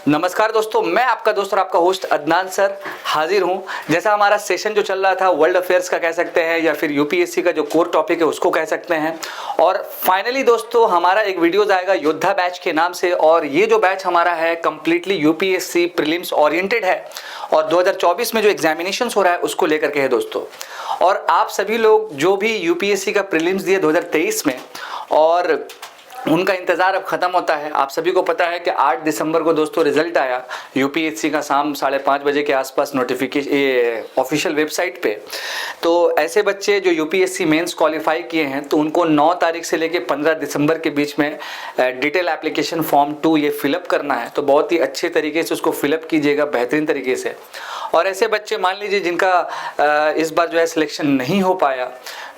नमस्कार दोस्तों, मैं आपका दोस्त और आपका होस्ट अदनान सर हाजिर हूं। जैसा हमारा सेशन जो चल रहा था वर्ल्ड अफेयर्स का कह सकते हैं या फिर यूपीएससी का जो कोर टॉपिक है उसको कह सकते हैं। और फाइनली दोस्तों हमारा एक वीडियोज आएगा योद्धा बैच के नाम से, और ये जो बैच हमारा है कम्प्लीटली यूपीएससी प्रीलिम्स ओरिएंटेड है और 2024 में जो एग्जामिनेशन हो रहा है उसको लेकर के है दोस्तों। और आप सभी लोग जो भी यूपीएससी का प्रीलिम्स दिए 2023 में और उनका इंतज़ार अब ख़त्म होता है। आप सभी को पता है कि 8 दिसंबर को दोस्तों रिजल्ट आया यूपीएससी का शाम 5:30 बजे के आसपास नोटिफिकेशन ऑफिशियल वेबसाइट पे। तो ऐसे बच्चे जो यूपीएससी मेंस क्वालिफाई किए हैं तो उनको 9 तारीख से लेके 15 दिसंबर के बीच में डिटेल एप्लीकेशन फॉर्म 2 ये फिलअप करना है। तो बहुत ही अच्छे तरीके से उसको फिलअप कीजिएगा, बेहतरीन तरीके से। और ऐसे बच्चे मान लीजिए जिनका इस बार जो है सिलेक्शन नहीं हो पाया,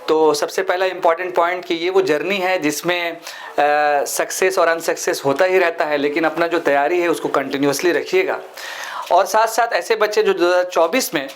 तो सबसे पहला इम्पॉर्टेंट पॉइंट कि ये वो जर्नी है जिसमें सक्सेस और अनसक्सेस होता ही रहता है, लेकिन अपना जो तैयारी है उसको कंटिन्यूसली रखिएगा। और साथ साथ ऐसे बच्चे जो 2024 में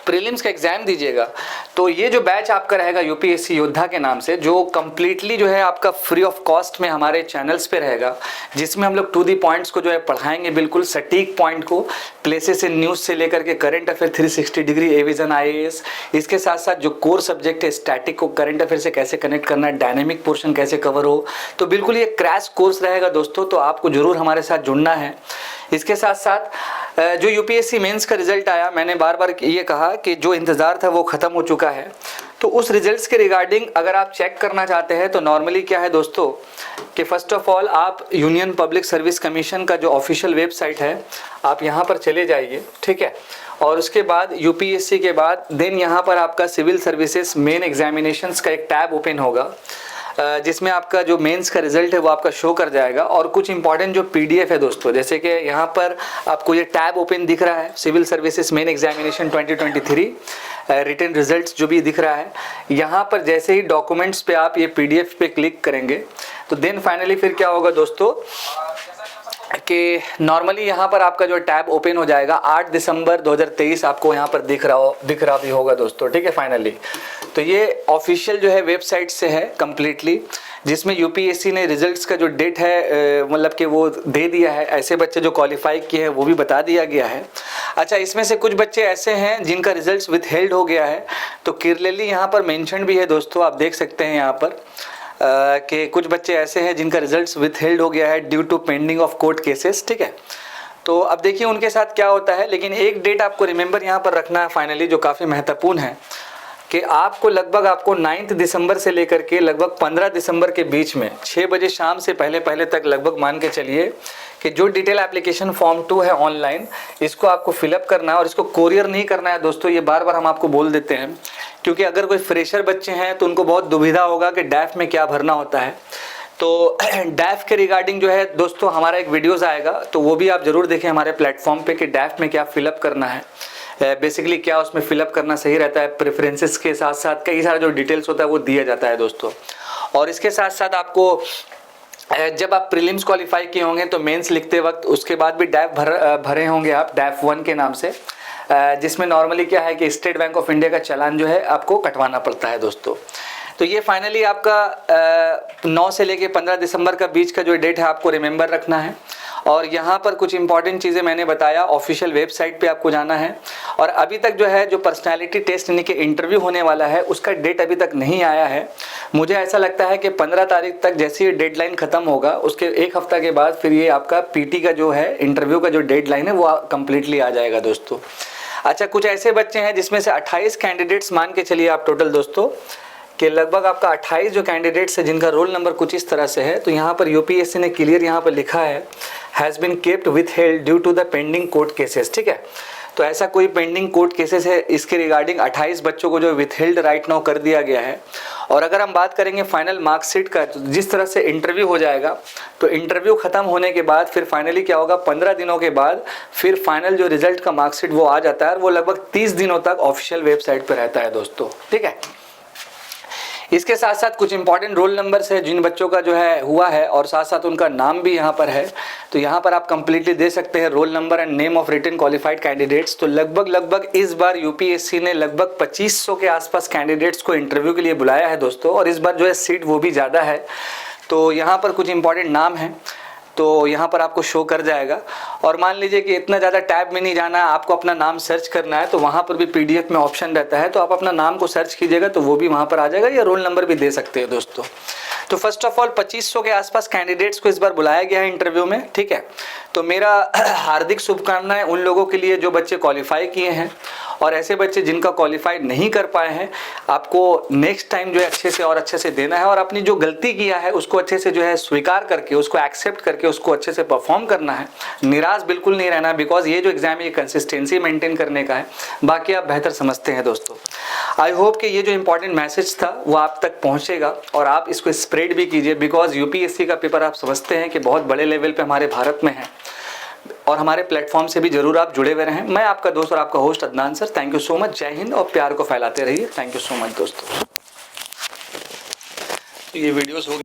प्रीलिम्स का एग्जाम दीजिएगा, तो ये जो बैच आपका रहेगा यूपीएससी योद्धा के नाम से, जो कम्प्लीटली जो है आपका फ्री ऑफ कॉस्ट में हमारे चैनल्स पे रहेगा, जिसमें हम लोग टू दी पॉइंट्स को जो है पढ़ाएंगे, बिल्कुल सटीक पॉइंट को, प्लेसेस इन न्यूज़ से लेकर के current affair 360 degree Avision IAS. इसके साथ साथ जो कोर सब्जेक्ट है स्टैटिक को करंट अफेयर से कैसे कनेक्ट करना है, डायनेमिक पोर्शन कैसे कवर हो, तो बिल्कुल ये क्रैश कोर्स रहेगा दोस्तों। तो आपको जरूर हमारे साथ जुड़ना है। इसके साथ साथ जो यूपीएससी मेंस का रिजल्ट आया, मैंने बार बार ये कहा कि जो इंतज़ार था वो ख़त्म हो चुका है। तो उस रिजल्ट्स के रिगार्डिंग अगर आप चेक करना चाहते हैं तो नॉर्मली क्या है दोस्तों कि फ़र्स्ट ऑफ ऑल आप यूनियन पब्लिक सर्विस कमीशन का जो ऑफिशियल वेबसाइट है आप यहाँ पर चले जाइए, ठीक है। और उसके बाद यूपीएससी के बाद देन यहाँ पर आपका सिविल सर्विसेज मेन एग्जामिनेशंस का एक टैब ओपन होगा, जिसमें आपका जो मेंस का रिजल्ट है वो आपका शो कर जाएगा। और कुछ इंपॉर्टेंट जो पीडीएफ है दोस्तों, जैसे कि यहाँ पर आपको ये टैब ओपन दिख रहा है, civil services main examination 2023 written results जो भी दिख रहा है, यहाँ पर जैसे ही डॉक्यूमेंट्स पे आप ये पीडीएफ पे क्लिक करेंगे तो देन फाइनली फिर क्या होगा दोस्तों कि नॉर्मली यहाँ पर आपका जो टैब ओपन हो जाएगा। 8 दिसंबर 2023 आपको यहाँ पर दिख रहा भी होगा दोस्तों, ठीक है। फाइनली तो ये ऑफिशियल जो है वेबसाइट से है कम्प्लीटली, जिसमें यूपीएससी ने रिजल्ट्स का जो डेट है मतलब कि वो दे दिया है। ऐसे बच्चे जो क्वालिफाई किए हैं वो भी बता दिया गया है। अच्छा, इसमें से कुछ बच्चे ऐसे हैं जिनका रिजल्ट्स विथहेल्ड हो गया है, तो क्लियरली यहाँ पर मेंशन भी है दोस्तों, आप देख सकते हैं यहाँ पर कि कुछ बच्चे ऐसे हैं जिनका रिजल्ट्स विथहेल्ड हो गया है due to pending of court cases, ठीक है। तो अब देखिए उनके साथ क्या होता है, लेकिन एक डेट आपको रिमेंबर यहाँ पर रखना है फाइनली, जो काफ़ी महत्वपूर्ण है कि आपको 9 दिसंबर से लेकर के लगभग 15 दिसंबर के बीच में 6 बजे शाम से पहले तक लगभग मान के चलिए कि जो डिटेल एप्लीकेशन फॉर्म 2 है ऑनलाइन, इसको आपको फिलअप करना है। और इसको कोरियर नहीं करना है दोस्तों, ये बार बार हम आपको बोल देते हैं, क्योंकि अगर कोई फ्रेशर बच्चे हैं तो उनको बहुत दुविधा होगा कि डैफ में क्या भरना होता है। तो डैफ के रिगार्डिंग जो है दोस्तों हमारा एक वीडियोज़ आएगा, तो वो भी आप ज़रूर देखें हमारे प्लेटफॉर्म पे कि डैफ में क्या फिलअप करना है, बेसिकली क्या उसमें फिलअप करना सही रहता है। प्रेफरेंसेस के साथ साथ कई सारा जो डिटेल्स होता है वो दिया जाता है दोस्तों। और इसके साथ साथ आपको जब आप प्रीलिम्स क्वालिफाई किए होंगे तो मेंस लिखते वक्त उसके बाद भी डैफ भरे होंगे आप, डैफ 1 के नाम से, जिसमें नॉर्मली क्या है कि स्टेट बैंक ऑफ इंडिया का चालान जो है आपको कटवाना पड़ता है दोस्तों। तो ये फाइनली आपका 9 से लेके 15 दिसंबर का बीच का जो डेट है आपको रिमेंबर रखना है। और यहाँ पर कुछ इंपॉर्टेंट चीज़ें मैंने बताया, ऑफिशियल वेबसाइट पे आपको जाना है। और अभी तक जो है जो पर्सनालिटी टेस्ट यानी कि इंटरव्यू होने वाला है उसका डेट अभी तक नहीं आया है। मुझे ऐसा लगता है कि 15 तारीख तक जैसे ही डेडलाइन ख़त्म होगा उसके एक हफ्ता के बाद फिर ये आपका पीटी का जो है इंटरव्यू का जो डेडलाइन है वो कम्प्लीटली आ जाएगा दोस्तों। अच्छा, कुछ ऐसे बच्चे हैं जिसमें से 28 कैंडिडेट्स मान के चलिए आप टोटल दोस्तों कि लगभग आपका 28 जो कैंडिडेट्स है जिनका रोल नंबर कुछ इस तरह से है। तो यहाँ पर यूपीएससी ने क्लियर यहाँ पर लिखा है has been kept withheld due to the pending court cases, ठीक है। तो ऐसा कोई पेंडिंग कोर्ट केसेस है, इसके रिगार्डिंग 28 बच्चों को जो विथहेल्ड राइट नाउ कर दिया गया है। और अगर हम बात करेंगे फाइनल मार्कशीट का, तो जिस तरह से इंटरव्यू हो जाएगा, तो इंटरव्यू ख़त्म होने के बाद फिर फाइनली क्या होगा, 15 दिनों के बाद फिर फाइनल जो रिजल्ट का मार्कशीट वो आ जाता है, और वो लगभग 30 दिनों तक ऑफिशियल वेबसाइट पर रहता है दोस्तों, ठीक है। इसके साथ साथ कुछ इंपॉर्टेंट रोल नंबर्स है जिन बच्चों का जो है हुआ है, और साथ साथ उनका नाम भी यहाँ पर है। तो यहाँ पर आप कंप्लीटली दे सकते हैं roll number and name of written qualified candidates. तो लगभग इस बार यूपीएससी ने लगभग 2500 के आसपास कैंडिडेट्स को इंटरव्यू के लिए बुलाया है दोस्तों, और इस बार जो है सीट वो भी ज़्यादा है। तो यहाँ पर कुछ इंपॉर्टेंट नाम है तो यहाँ पर आपको शो कर जाएगा। और मान लीजिए कि इतना ज़्यादा टैब में नहीं जाना है, आपको अपना नाम सर्च करना है, तो वहाँ पर भी PDF में ऑप्शन रहता है, तो आप अपना नाम को सर्च कीजिएगा तो वो भी वहाँ पर आ जाएगा, या रोल नंबर भी दे सकते हैं दोस्तों। तो फर्स्ट ऑफ ऑल 2500 के आसपास कैंडिडेट्स को इस बार बुलाया गया है इंटरव्यू में, ठीक है। तो मेरा हार्दिक शुभकामनाएं उन लोगों के लिए जो बच्चे क्वालिफाई किए हैं, और ऐसे बच्चे जिनका क्वालिफाई नहीं कर पाए हैं, आपको नेक्स्ट टाइम जो है अच्छे से और अच्छे से देना है, और अपनी जो गलती किया है उसको अच्छे से जो है स्वीकार करके, उसको एक्सेप्ट करके, उसको अच्छे से परफॉर्म करना है। निराश बिल्कुल नहीं रहना, बिकॉज ये जो एग्जाम है ये कंसिस्टेंसी मेंटेन करने का है। बाकी आप बेहतर समझते हैं दोस्तों। आई होप कि ये जो इंपॉर्टेंट मैसेज था वो आप तक पहुंचेगा, और आप इसको स्प्रेड भी कीजिए, बिकॉज यूपीएससी का पेपर आप समझते हैं कि बहुत बड़े लेवल पे हमारे भारत में है, और हमारे प्लेटफॉर्म से भी जरूर आप जुड़े हुए रहें। मैं आपका दोस्त और आपका host Adnan sir, thank you so much. जय हिंद, और प्यार को फैलाते रहिए। थैंक यू सो मच दोस्तों। ये वीडियोस हो